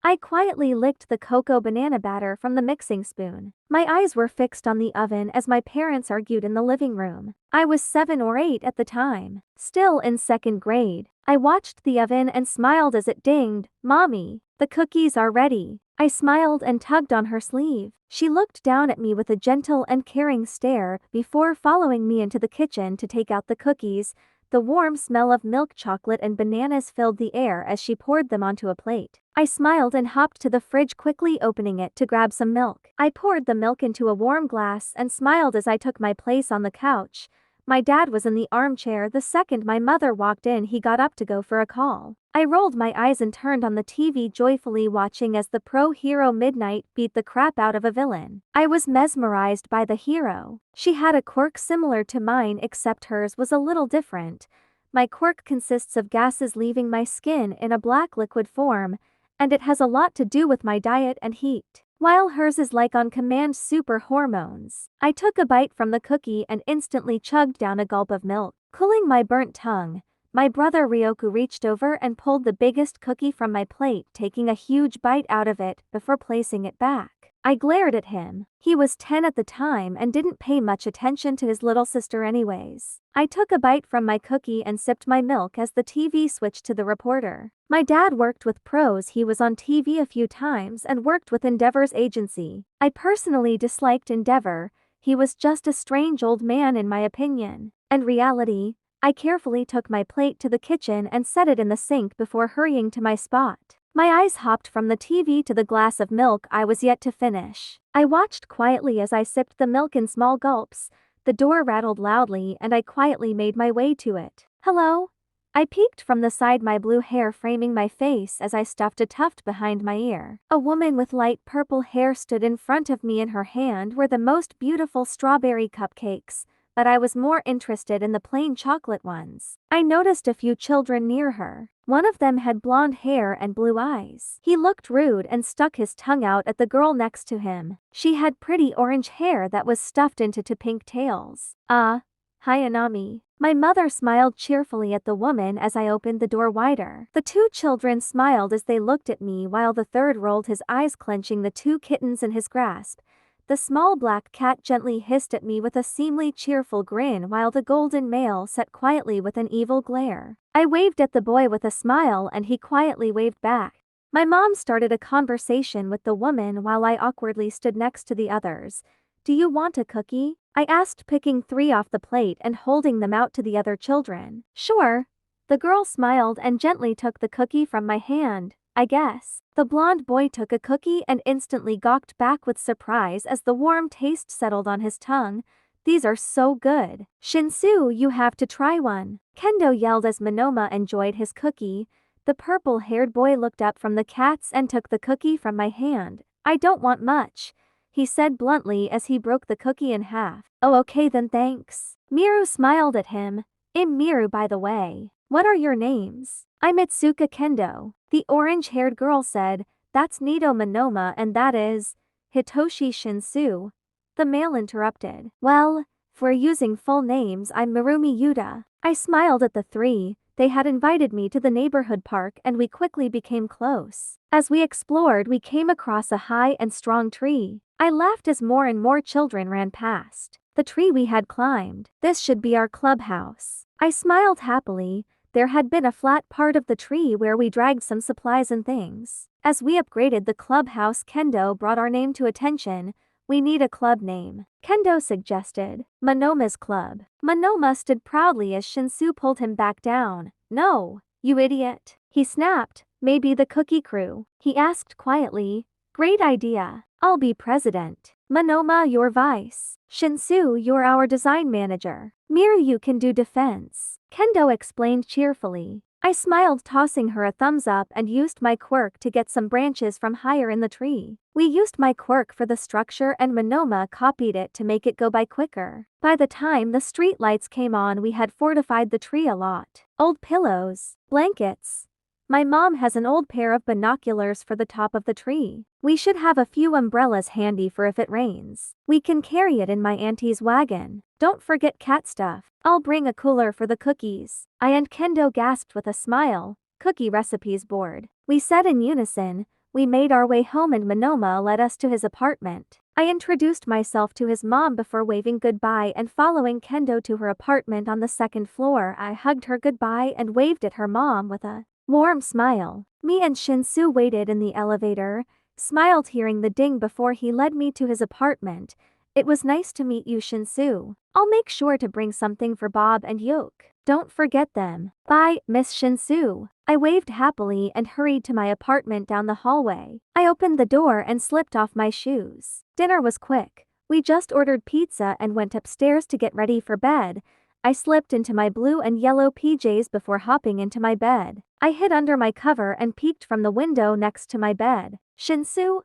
I quietly licked the cocoa banana batter from the mixing spoon. My eyes were fixed on the oven as my parents argued in the living room. I was 7 or 8 at the time. Still in 2nd grade. I watched the oven and smiled as it dinged. "Mommy, the cookies are ready." I smiled and tugged on her sleeve. She looked down at me with a gentle and caring stare before following me into the kitchen to take out the cookies. The warm smell of milk chocolate and bananas filled the air as she poured them onto a plate. I smiled and hopped to the fridge, quickly opening it to grab some milk. I poured the milk into a warm glass and smiled as I took my place on the couch. My dad was in the armchair. The second my mother walked in, he got up to go for a call. I rolled my eyes and turned on the TV, joyfully watching as the pro-hero Midnight beat the crap out of a villain. I was mesmerized by the hero. She had a quirk similar to mine, except hers was a little different. My quirk consists of gases leaving my skin in a black liquid form, and it has a lot to do with my diet and heat, while hers is like on command super hormones. I took a bite from the cookie and instantly chugged down a gulp of milk, cooling my burnt tongue. My brother Ryoku reached over and pulled the biggest cookie from my plate, taking a huge bite out of it before placing it back. I glared at him. He was 10 at the time and didn't pay much attention to his little sister anyways. I took a bite from my cookie and sipped my milk as the TV switched to the reporter. My dad worked with pros. He was on TV a few times and worked with Endeavor's agency. I personally disliked Endeavor. He was just a strange old man in my opinion. And reality, I carefully took my plate to the kitchen and set it in the sink before hurrying to my spot. My eyes hopped from the TV to the glass of milk I was yet to finish. I watched quietly as I sipped the milk in small gulps. The door rattled loudly and I quietly made my way to it. "Hello?" I peeked from the side, my blue hair framing my face as I stuffed a tuft behind my ear. A woman with light purple hair stood in front of me. In her hand were the most beautiful strawberry cupcakes, but I was more interested in the plain chocolate ones. I noticed a few children near her. One of them had blonde hair and blue eyes. He looked rude and stuck his tongue out at the girl next to him. She had pretty orange hair that was stuffed into two pink tails. Hi Anami." My mother smiled cheerfully at the woman as I opened the door wider. The two children smiled as they looked at me, while the third rolled his eyes, clenching the two kittens in his grasp. The small black cat gently hissed at me with a seemingly cheerful grin, while the golden male sat quietly with an evil glare. I waved at the boy with a smile and he quietly waved back. My mom started a conversation with the woman while I awkwardly stood next to the others. "Do you want a cookie?" I asked, picking 3 off the plate and holding them out to the other children. "Sure." The girl smiled and gently took the cookie from my hand. "I guess." The blonde boy took a cookie and instantly gawked back with surprise as the warm taste settled on his tongue. "These are so good. Shinsu, you have to try one." Kendo yelled as Monoma enjoyed his cookie. The purple-haired boy looked up from the cats and took the cookie from my hand. "I don't want much," he said bluntly as he broke the cookie in half. "Oh, okay then, thanks." Miru smiled at him. "I'm Miru, by the way. What are your names?" "I'm Itsuka Kendo," the orange-haired girl said. "That's Nito Monoma and that is Hitoshi Shinsu." The male interrupted. "Well, if we're using full names, I'm Marumi Yuta." I smiled at the 3. They had invited me to the neighborhood park and we quickly became close. As we explored, we came across a high and strong tree. I laughed as more and more children ran past the tree we had climbed. "This should be our clubhouse." I smiled happily. There had been a flat part of the tree where we dragged some supplies and things. As we upgraded the clubhouse, Kendo brought our name to attention. "We need a club name," Kendo suggested. "Monoma's Club." Monoma stood proudly as Shinsu pulled him back down. "No, you idiot," he snapped. "Maybe the Cookie Crew," he asked quietly. "Great idea. I'll be president. Monoma, you're vice. Shinsu, you're our design manager. Miru, you can do defense," Kendo explained cheerfully. I smiled, tossing her a thumbs up, and used my quirk to get some branches from higher in the tree. We used my quirk for the structure and Monoma copied it to make it go by quicker. By the time the street lights came on, we had fortified the tree a lot. Old pillows, blankets. My mom has an old pair of binoculars for the top of the tree. We should have a few umbrellas handy for if it rains. We can carry it in my auntie's wagon. Don't forget cat stuff. I'll bring a cooler for the cookies. I and Kendo gasped with a smile. Cookie recipes board. We said in unison. We made our way home and Monoma led us to his apartment. I introduced myself to his mom before waving goodbye and following Kendo to her apartment on the second floor. I hugged her goodbye and waved at her mom with a warm smile. Me and Shinsu waited in the elevator, smiled hearing the ding before he led me to his apartment. It was nice to meet you, Shinsu. I'll make sure to bring something for Bob and Yoke. Don't forget them. Bye, Miss Shinsu. I waved happily and hurried to my apartment down the hallway. I opened the door and slipped off my shoes. Dinner was quick. We just ordered pizza and went upstairs to get ready for bed. I slipped into my blue and yellow PJs before hopping into my bed. I hid under my cover and peeked from the window next to my bed. Shinsu?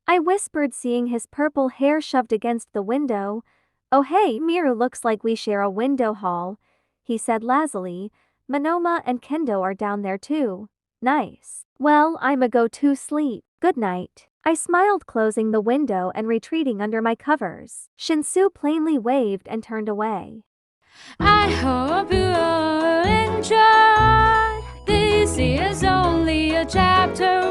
I whispered, seeing his purple hair shoved against the window. Oh hey, Miru, looks like we share a window hall, he said lazily. Monoma and Kendo are down there too. Nice. Well, I'ma go to sleep. Good night. I smiled, closing the window and retreating under my covers. Shinsu plainly waved and turned away. I hope you all enjoy. This is only a chapter